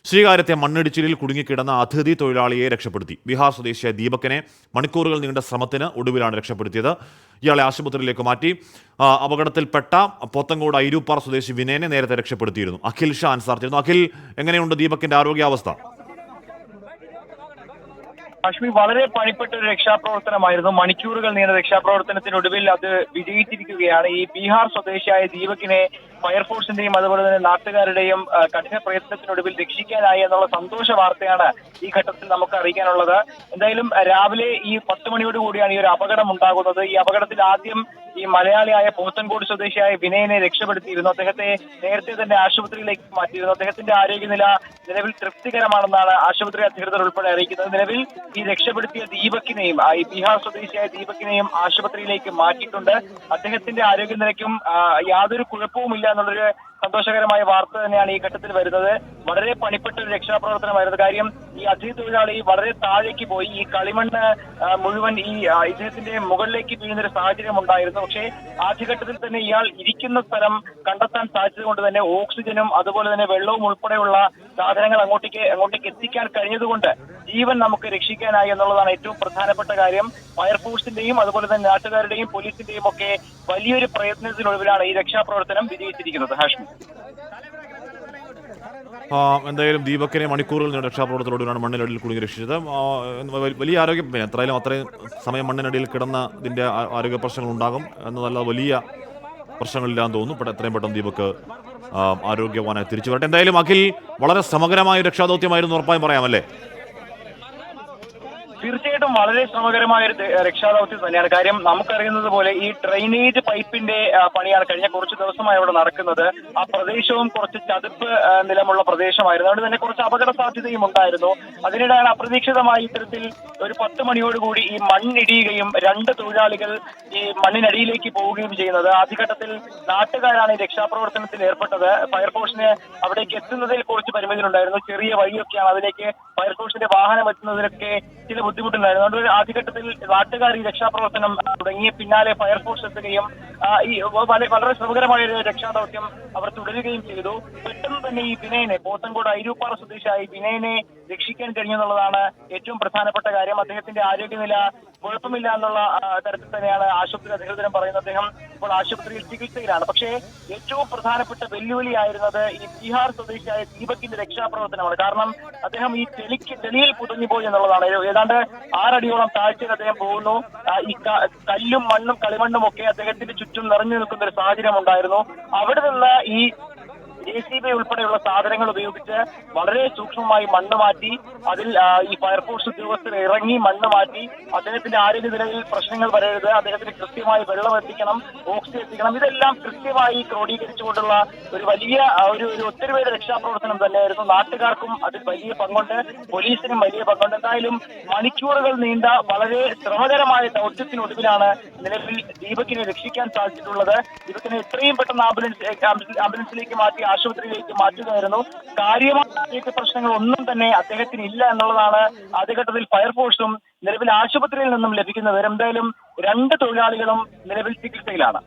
ശ്രീകാര്യത്തെ മണ്ണിടിച്ചിലിൽ കുടുങ്ങിക്കിടന്ന അതിഥി തൊഴിലാളിയെ രക്ഷപ്പെടുത്തി. ബീഹാർ സ്വദേശിയായ ദീപകിനെ മണിക്കൂറുകൾ നീണ്ട ശ്രമത്തിന് ഒടുവിലാണ് രക്ഷപ്പെടുത്തിയത്. ഇയാളെ ആശുപത്രിയിലേക്ക് മാറ്റി. അപകടത്തിൽപ്പെട്ട പോത്തങ്കോട് ഐരൂപ്പാറ സ്വദേശി വിനയനെ നേരത്തെ രക്ഷപ്പെടുത്തിയിരുന്നു. അഖിൽ ഷാ അൻസാർ ചേർന്നു. അഖിൽ, എങ്ങനെയുണ്ട് ദീപകിന്റെ ആരോഗ്യാവസ്ഥ? കാശ്മീർ വളരെ പണിപ്പെട്ട ഒരു രക്ഷാപ്രവർത്തനമായിരുന്നു. മണിക്കൂറുകൾ നീണ്ട രക്ഷാപ്രവർത്തനത്തിനൊടുവിൽ അത് വിജയിച്ചിരിക്കുകയാണ്. ഈ ബീഹാർ സ്വദേശിയായ ദീപകിനെ ഫയർഫോഴ്സിന്റെയും അതുപോലെ തന്നെ നാട്ടുകാരുടെയും കഠിന പ്രയത്നത്തിനൊടുവിൽ രക്ഷിക്കാനായി എന്നുള്ള സന്തോഷ വാർത്തയാണ് ഈ ഘട്ടത്തിൽ നമുക്ക് അറിയിക്കാനുള്ളത്. എന്തായാലും രാവിലെ ഈ 10 മണിയോട് കൂടിയാണ് ഈ ഒരു അപകടം ഉണ്ടാകുന്നത്. ഈ അപകടത്തിൽ ആദ്യം ഈ മലയാളിയായ പോത്തൻകോട് സ്വദേശിയായ വിനയനെ രക്ഷപ്പെടുത്തിയിരുന്നു. അദ്ദേഹത്തെ നേരത്തെ തന്നെ ആശുപത്രിയിലേക്ക് മാറ്റിയിരുന്നു. അദ്ദേഹത്തിന്റെ ആരോഗ്യനില നിലവിൽ തൃപ്തികരമാണെന്നാണ് ആശുപത്രി അധികൃതർ ഉൾപ്പെടെ അറിയിക്കുന്നത്. നിലവിൽ ഈ രക്ഷപ്പെടുത്തിയ ദീപകിനെയും ഈ ബീഹാർ സ്വദേശിയായ ദീപകിനെയും ആശുപത്രിയിലേക്ക് മാറ്റിയിട്ടുണ്ട്. അദ്ദേഹത്തിന്റെ ആരോഗ്യനിലയ്ക്കും യാതൊരു കുഴപ്പവുമില്ല എന്നുള്ളൊരു സന്തോഷകരമായ വാർത്ത തന്നെയാണ് ഈ ഘട്ടത്തിൽ വരുന്നത്. വളരെ പണിപ്പെട്ട ഒരു രക്ഷാപ്രവർത്തനമായിരുന്നു. കാര്യം ഈ അതിഥി തൊഴിലാളി വളരെ താഴേക്ക് പോയി ഈ കളിമണ്ണ് മുഴുവൻ ഈ ഇദ്ദേഹത്തിന്റെ മുകളിലേക്ക് വീഴുന്ന ഒരു സാഹചര്യം ഉണ്ടായിരുന്നു. പക്ഷേ ആദ്യഘട്ടത്തിൽ തന്നെ ഇയാൾ ഇരിക്കുന്ന സ്ഥലം കണ്ടെത്താൻ സാധിച്ചത് കൊണ്ട് തന്നെ ഓക്സിജനും അതുപോലെ തന്നെ വെള്ളവും ഉൾപ്പെടെയുള്ള സാധനങ്ങൾ അങ്ങോട്ടേക്ക് എത്തിക്കാൻ കഴിഞ്ഞതുകൊണ്ട് ജീവൻ നമുക്ക് രക്ഷിക്കാനായി എന്നുള്ളതാണ് ഏറ്റവും പ്രധാനപ്പെട്ട കാര്യം. ഫയർഫോഴ്സിന്റെയും അതുപോലെ തന്നെ നാട്ടുകാരുടെയും പോലീസിന്റെയും ഒക്കെ വലിയൊരു പ്രയത്നത്തിനൊടുവിലാണ് ഈ രക്ഷാപ്രവർത്തനം വിജയിച്ചിരിക്കുന്നത്. ഹാഷ്മി, എന്തായാലും ദീപകിനെ മണിക്കൂറുകൾ നീണ്ട രക്ഷാപ്രവർത്തനത്തോടെയാണ് മണ്ണിനടിയിൽ കുടുങ്ങി രക്ഷിച്ചത്. വലിയ ആരോഗ്യം, എത്രയായാലും അത്രയും സമയം മണ്ണിനടിയിൽ കിടന്ന ഇതിന്റെ ആരോഗ്യ പ്രശ്നങ്ങൾ ഉണ്ടാകും എന്നതല്ല, വലിയ പ്രശ്നങ്ങളില്ലാന്ന് തോന്നുന്നു. എത്രയും പെട്ടെന്ന് ദീപക് ആരോഗ്യവാനായി തിരിച്ചു വരട്ടെ. എന്തായാലും അഖിൽ, വളരെ സമഗ്രമായ രക്ഷാദൗത്യമായിരുന്നു ഉറപ്പായും പറയാമല്ലേ? തീർച്ചയായിട്ടും വളരെ ശ്രമകരമായ ഒരു രക്ഷാദൗത്യം തന്നെയാണ്. കാര്യം നമുക്കറിയുന്നത് പോലെ ഈ ഡ്രെയിനേജ് പൈപ്പിന്റെ പണിയാണ് കഴിഞ്ഞ കുറച്ച് ദിവസമായി അവിടെ നടക്കുന്നത്. ആ പ്രദേശവും കുറച്ച് ചതുപ്പ് നിലമുള്ള പ്രദേശമായിരുന്നു. അതുകൊണ്ട് തന്നെ കുറച്ച് അപകട സാധ്യതയും ഉണ്ടായിരുന്നു. അതിനിടെയാണ് അപ്രതീക്ഷിതമായി ഇത്തരത്തിൽ ഒരു 10 മണിയോടുകൂടി ഈ മണ്ണിടിയുകയും 2 തൊഴിലാളികൾ ഈ മണ്ണിനടിയിലേക്ക് പോവുകയും ചെയ്യുന്നത്. ആദ്യഘട്ടത്തിൽ നാട്ടുകാരാണ് ഈ രക്ഷാപ്രവർത്തനത്തിൽ ഏർപ്പെട്ടത്. ഫയർഫോഴ്സിന് അവിടേക്ക് എത്തുന്നതിൽ കുറച്ച് പരിമിതികളുണ്ടായിരുന്നു. ചെറിയ വഴിയൊക്കെയാണ്, അതിലേക്ക് ഫയർഫോഴ്സിന്റെ വാഹനം എത്തുന്നതിലൊക്കെ ചില ബുദ്ധിമുട്ടുണ്ടായിരുന്നു. അതുകൊണ്ട് ആദ്യഘട്ടത്തിൽ നാട്ടുകാർ ഈ രക്ഷാപ്രവർത്തനം തുടങ്ങിയ പിന്നാലെ ഫയർഫോഴ്സ് എത്തുകയും ഈ വളരെ ശ്രമകരമായ ഒരു രക്ഷാദൗത്യം അവർ തുടരുകയും ചെയ്തു. പെട്ടെന്ന് തന്നെ ഈ വിനയനെ, പോത്തൻകോട് ഐരൂപ്പാറ സ്വദേശിയായി വിനയനെ രക്ഷിക്കാൻ കഴിഞ്ഞെന്നുള്ളതാണ് ഏറ്റവും പ്രധാനപ്പെട്ട കാര്യം. അദ്ദേഹത്തിന്റെ ആരോഗ്യനില കുഴപ്പമില്ല എന്നുള്ള തരത്തിൽ തന്നെയാണ് ആശുപത്രി അധികൃതരും പറയുന്നത്. അദ്ദേഹം ഇപ്പോൾ ആശുപത്രിയിൽ ചികിത്സയിലാണ്. പക്ഷേ ഏറ്റവും പ്രധാനപ്പെട്ട വെല്ലുവിളിയായിരുന്നത് ഈ ബീഹാർ സ്വദേശിയായ ദീപകിന്റെ രക്ഷാപ്രവർത്തനമാണ്. കാരണം അദ്ദേഹം ഈ ചെളിയിൽ പുതഞ്ഞുപോയി എന്നുള്ളതാണ്. ഏതാണ്ട് 6 അടിയോളം താഴ്ചയിൽ അദ്ദേഹം പോകുന്നു. ഈ കല്ലും മണ്ണും കളിമണ്ണും ഒക്കെ അദ്ദേഹത്തിന്റെ ചുറ്റും നിറഞ്ഞു നിൽക്കുന്ന ഒരു സാഹചര്യം ഉണ്ടായിരുന്നു. അവിടെ നിന്ന് ഈ JCB ഉൾപ്പെടെയുള്ള സാധനങ്ങൾ ഉപയോഗിച്ച് വളരെ സൂക്ഷ്മമായി മണ്ണ് മാറ്റി, അതിൽ ഈ ഫയർഫോഴ്സ് ഉദ്യോഗസ്ഥർ ഇറങ്ങി മണ്ണ് മാറ്റി അദ്ദേഹത്തിന്റെ ആരോഗ്യനിലയിൽ പ്രശ്നങ്ങൾ വരരുത്, അദ്ദേഹത്തിന് കൃത്യമായി വെള്ളം എത്തിക്കണം, ഓക്സിജൻ എത്തിക്കണം, ഇതെല്ലാം കൃത്യമായി ക്രോഡീകരിച്ചുകൊണ്ടുള്ള ഒരു വലിയ ഒരു ഒത്തൊരുമയുടെ രക്ഷാപ്രവർത്തനം തന്നെയായിരുന്നു. നാട്ടുകാർക്കും അതിൽ വലിയ പങ്കുണ്ട്, പോലീസിനും വലിയ പങ്കുണ്ട്. എന്തായാലും മണിക്കൂറുകൾ നീണ്ട വളരെ ശ്രമകരമായ ദൗത്യത്തിനൊടുവിലാണ് നിലവിൽ ദീപകിനെ രക്ഷിക്കാൻ സാധിച്ചിട്ടുള്ളത്. ദീപകിനെ എത്രയും പെട്ടെന്ന് ആംബുലൻസിലേക്ക് മാറ്റി ആശുപത്രിയിലേക്ക് മാറ്റുകയായിരുന്നു. കാര്യമായ പ്രശ്നങ്ങൾ ഒന്നും തന്നെ അദ്ദേഹത്തിന് ഇല്ല എന്നുള്ളതാണ് ആദ്യഘട്ടത്തിൽ ഫയർഫോഴ്സും നിലവിൽ ആശുപത്രിയിൽ നിന്നും ലഭിക്കുന്ന വിവരം. എന്തായാലും 2 തൊഴിലാളികളും നിലവിൽ ചികിത്സയിലാണ്.